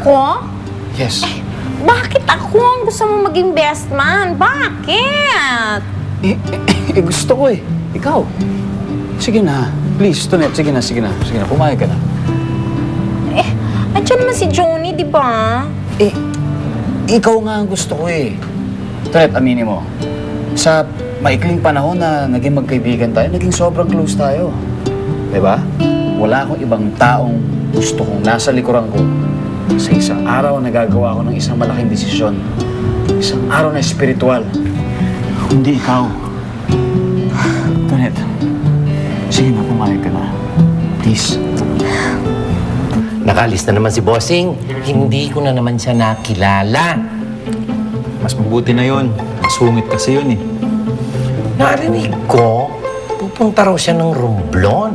Ako? Yes. Bakit ako ang gusto mo maging best man? Bakit? Gusto ko eh. Ikaw. Sige na. Please, Tonet. Sige na. Pumayag ka na. Andiyan naman si Johnny, di ba? Ikaw nga ang gusto ko eh. Tonet, aminin mo. Sa maikling panahon na naging magkaibigan tayo, naging sobrang close tayo. Diba? Wala akong ibang taong gusto kong nasa likuran ko. Sa isang araw, nagagawa ko ng isang malaking desisyon. Isang araw na espiritual. Hindi ikaw. Tonet, sige na, pumayag ka na. Please. Nakalis na naman si Bossing. Hindi ko na naman siya nakilala. Mas mabuti na yun. Masungit kasi yun eh. Narinig ko, pupunta raw siya ng Romblon.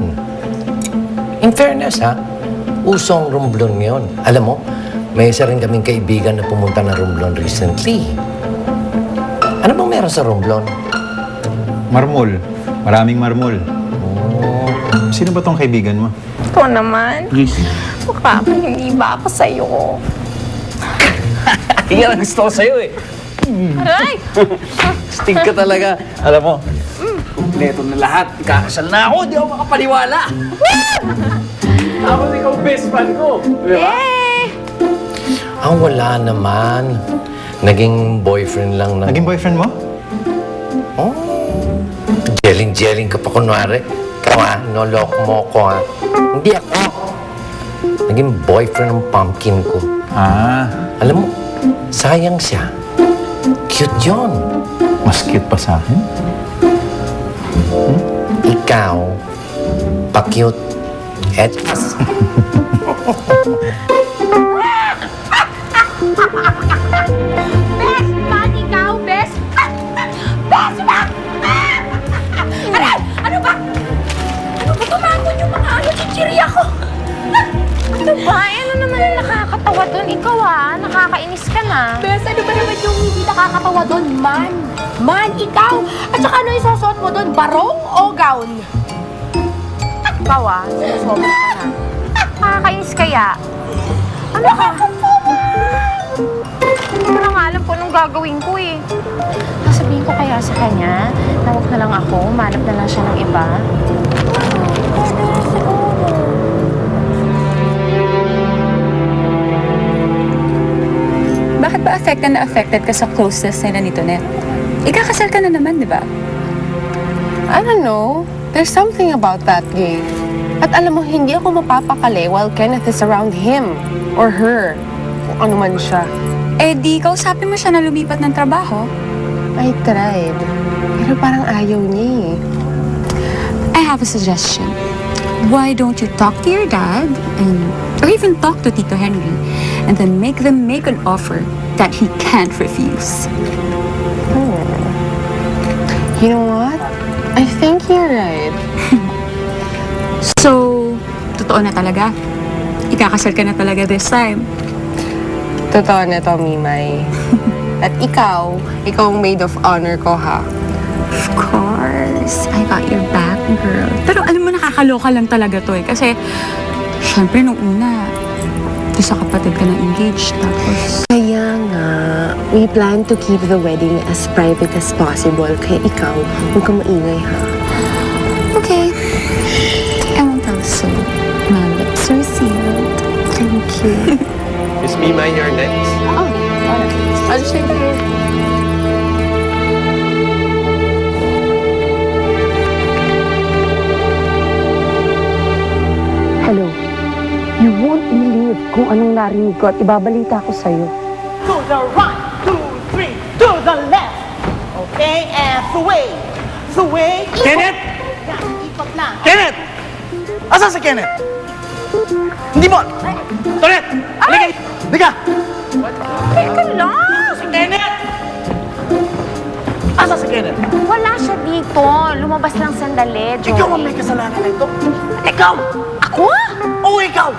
In fairness ha, usong Romblon ngayon. Alam mo, may isa rin kaming kaibigan na pumunta ng Romblon recently. Ano bang meron sa Romblon? Marmol. Maraming marmol. Sino ba tong kaibigan mo? Ito naman. Please. Baka hindi ba ako sa'yo? Yan ang gusto ko sa'yo eh. Aray! Sting ka talaga. Alam mo, kumpleto na lahat. Kakasal na ako, di ako makapaniwala. Tapos ikaw best friend ko. Ang wala naman. Naging boyfriend lang ng... Naging boyfriend mo? Oh, jeling-jeling ka pa kunwari. Ikaw ha, nolok mo ko ha. Hindi ako. Naging boyfriend ng pumpkin ko. Ah, Alam mo, sayang siya. Cute yun. mas cute pa sa akin? Ikaw, pa-cute. Etas. Best man, ikaw, best! Best man! Aray! Ano ba? Ano ba tumagon yung mga chichirya ko? Ano ba? Ano naman ang nakakatawa doon? Ikaw nakakainis ka na. Bes, ano ba naman yung hindi nakakatawa doon? Man! Man, ikaw! At saka ano yung susuot mo doon? Barong o gown? Ikaw sumusobra ka na. Nakakainis kaya? Ano ka? Hindi ko na nga alam kung anong gagawin ko eh. Sasabihin ko kaya sa kanya na huwag na lang ako, manap na lang siya ng iba. Bakit ba affected ka sa closeness nila ni Tonet? Ikakasal ka na naman, di ba? I don't know. There's something about that gay. At alam mo, hindi ako mapapakali while Kenneth is around him or her. Kung ano man siya. Eh di, kausapin mo siya na lumipat ng trabaho. I tried. Pero parang ayaw niya I have a suggestion. Why don't you talk to your dad or even talk to Tito Henry and then make them make an offer that he can't refuse? You know what? I think you're right. So, totoo na talaga? Ikakasal ka na talaga this time? Totoo na to, Mimay. At ikaw ang maid of honor ko, ha? Of course. I got your back, girl. Pero alam mo, nakakaloka lang talaga to eh. Kasi, syempre nung una, doon sa kapatid ka na engaged. Tapos, Kaya nga, we plan to keep the wedding as private as possible. Kaya ikaw, huwag ka maingay, ha? okay. I won't tell soon. My lips are sealed. Thank you. Is Mima your next? I'll check you. Hello. You won't believe kung anong narinig ko at ibabalita ko sa'yo. To the right, 2, 3, to the left. Okay, and sway. Sway. Kenneth! Yan, ikot lang. Kenneth! Asan si Kenneth? Hindi mo! Tonet! Halika! Halika! Teka lang! Si Kenneth! Asan si Kenneth? Wala siya dito. Lumabas lang sandali, Joey. Ikaw ang may kasalanan na ito. Ikaw! Ako? Oo, ikaw!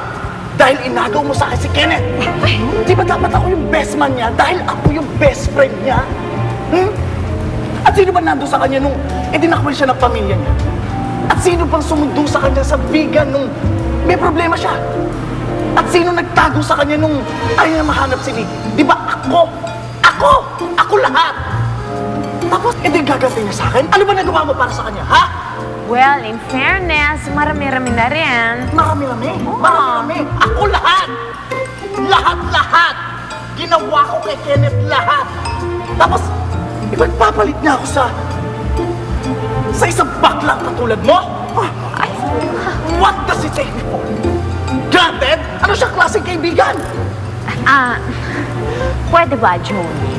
Dahil inagaw mo sa akin si Kenneth. Di ba dapat ako yung best man niya dahil ako yung best friend niya? At sino ba nandun sa kanya nung idinakwil siya ng pamilya niya? At sino pang sumundo sa kanya sa bigan nung may problema siya? At Sino nagtago sa kanya nung ayaw na mahanap si Nick? Di ba ako? Ako lahat! Tapos, hindi gaganti niya sa akin? Ano ba nagawa mo para sa kanya, ha? Well, in fairness, marami-rami na rin. Marami-rami. Ako lahat! Lahat! Ginawa ko kay Kenneth lahat. Tapos, ipagpapalit niya ako sa isang baklang katulad mo? What does it take me for? Granted, ano siyang klaseng kaibigan? Pwede ba, Joey?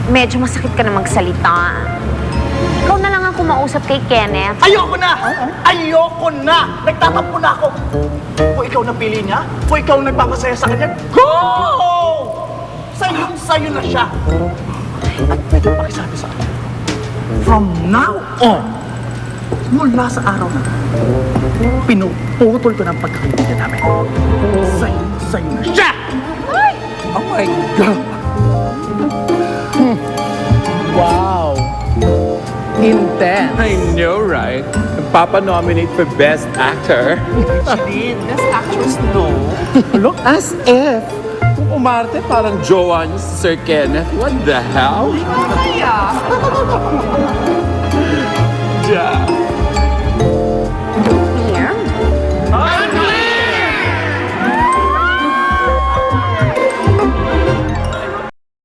Medyo masakit ka na magsalita. Ikaw na lang ang kumausap kay Kenneth. Ayoko na! Nagtatampo na ako. Kung ikaw napili niya, kung ikaw nagpapasaya sa kanya, go! Sa'yo na siya. At pwede pakisabi sa kanya, from now on, mula sa araw na pinuputol ko ng pagkakaibigan namin. Sa'yo na siya! Oh my God! Wow! Intense! I know, right? Papa-nominate for Best Actor. Best actress, no? Look, as if kung umarte parang jowa niyo si Sir Kenneth. What the hell? Kaya! Yeah.